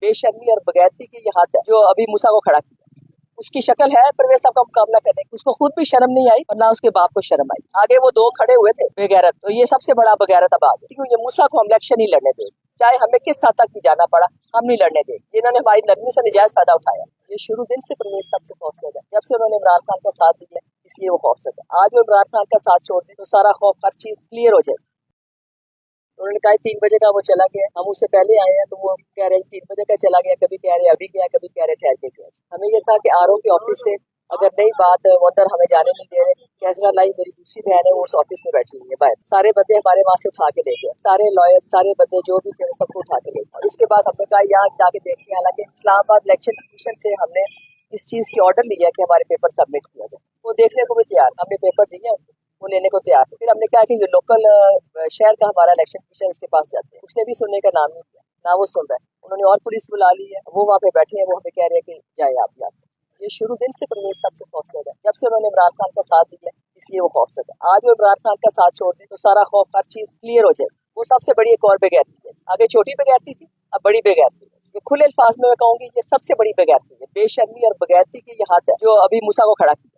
बेशर्मी और बगैरती की ये हद है जो अभी मूसा को खड़ा किया। उसकी शक्ल है परवेज साहब का मुकाबला करने की, उसको खुद भी शर्म नहीं आई और ना उसके बाप को शर्म आई। आगे वो दो खड़े हुए थे बेगैरत, तो ये सबसे बड़ा बेगैरत अब आगे, क्यों ये मूसा को हम इलेक्शन नहीं लड़ने देंगे, चाहे हमें किस हद तक भी जाना पड़ा, हम नहीं लड़ने देंगे। जिन्होंने हमारी नरमी से नजायज फायदा उठाया, ये शुरू दिन से परवेज साहब से खौफजदा है। जब से उन्होंने इमरान खान का साथ दिया इसलिए वो खौफजदा है। आज वो इमरान खान का साथ छोड़ दे तो सारा खौफ, हर चीज क्लियर हो जाए। उन्होंने कहा 3 बजे का वो चला गया, हम उससे पहले आए हैं तो वो कह रहे 3 बजे का चला गया, कभी कह रहे अभी गया, कभी कह रहे ठहर के गया। हमें ये था कि आरओ के ऑफिस से अगर नई बात वो अंदर हमें जाने नहीं दे रहे। कैसरा लाई मेरी दूसरी बहन है, वो उस ऑफिस में बैठी हुई है बाहर, सारे बंदे हमारे वहां से उठा के ले गए, सारे लॉयर सारे बंदे जो भी थे वो सबको उठा के ले गए। और उसके बाद हमने कहा यहाँ जाके देखिए, हालांकि इस्लामाबाद इलेक्शन कमीशन से हमने इस चीज की ऑर्डर लिया कि हमारे पेपर सबमिट किया जाए, वो देखने को भी तैयार, हमने पेपर दिए उनको, वो लेने को तैयार। फिर हमने कहा कि जो लोकल शहर का हमारा इलेक्शन कमीशन उसके पास जाते हैं, उसने भी सुनने का नाम नहीं किया, ना वो सुन रहा है। उन्होंने और पुलिस बुला ली है, वो वहाँ पे बैठे हैं, वो हमें कह रहे हैं कि जाए आप यहाँ से। ये शुरू दिन से परवेज साहब से खौफजदा है। जब से उन्होंने इमरान खान का साथ दिया इसलिए वो खौफजदा है। आज वो इमरान खान का साथ छोड़ दे तो सारा खौफ, हर चीज क्लियर हो जाए। वो सबसे बड़ी एक और बेगैरती है, आगे छोटी बेगैरती थी, अब बड़ी बेगैरती है। ये खुले अल्फाज में मैं कहूंगी ये सबसे बड़ी बेगैरती है, बेशर्मी और बगैरती की ये हद है जो अभी मूसा को खड़ा किया।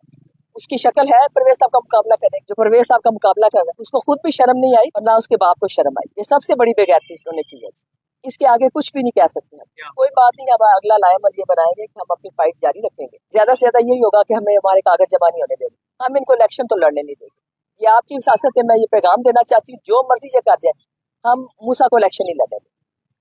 उसकी शक्ल है परवेज साहब का मुकाबला करने की, जो परवेज साहब का मुकाबला कर रहा है उसको खुद भी शर्म नहीं आई और ना उसके बाप को शर्म आई। ये सबसे बड़ी बेगैरती उन्होंने की है। इसके आगे कुछ भी नहीं कह सकते हम। कोई बात नहीं, हम अगला लाएमल ये बनाएंगे कि हम अपनी फाइट जारी रखेंगे। ज्यादा से ज्यादा यही होगा कि हमें हमारे कागज जमा नहीं होने देंगे, हम इनको इलेक्शन तो लड़ने नहीं देंगे। ये आपकी विसासत से मैं ये पैगाम देना चाहती हूँ, जो मर्जी से कर जाए, हम मूसा को इलेक्शन नहीं लड़ने देंगे।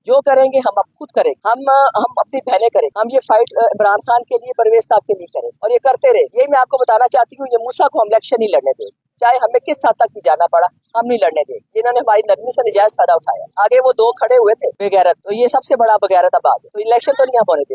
जो करेंगे हम अब खुद करेंगे, हम अपनी बहनें करें, हम ये फाइट इमरान खान के लिए परवेज साहब के लिए करें और ये करते रहे। यही मैं आपको बताना चाहती हूँ, ये मूसा को हम इलेक्शन नहीं लड़ने देंगे, चाहे हमें किस हद तक भी जाना पड़ा, हम नहीं लड़ने देंगे। जिन्होंने हमारी नरमी से नजायज फायदा उठाया, आगे वो दो खड़े हुए थे बेगैरत, तो ये सबसे बड़ा बेगैरत अब आगे, तो इलेक्शन तो नहीं हम होने देंगे।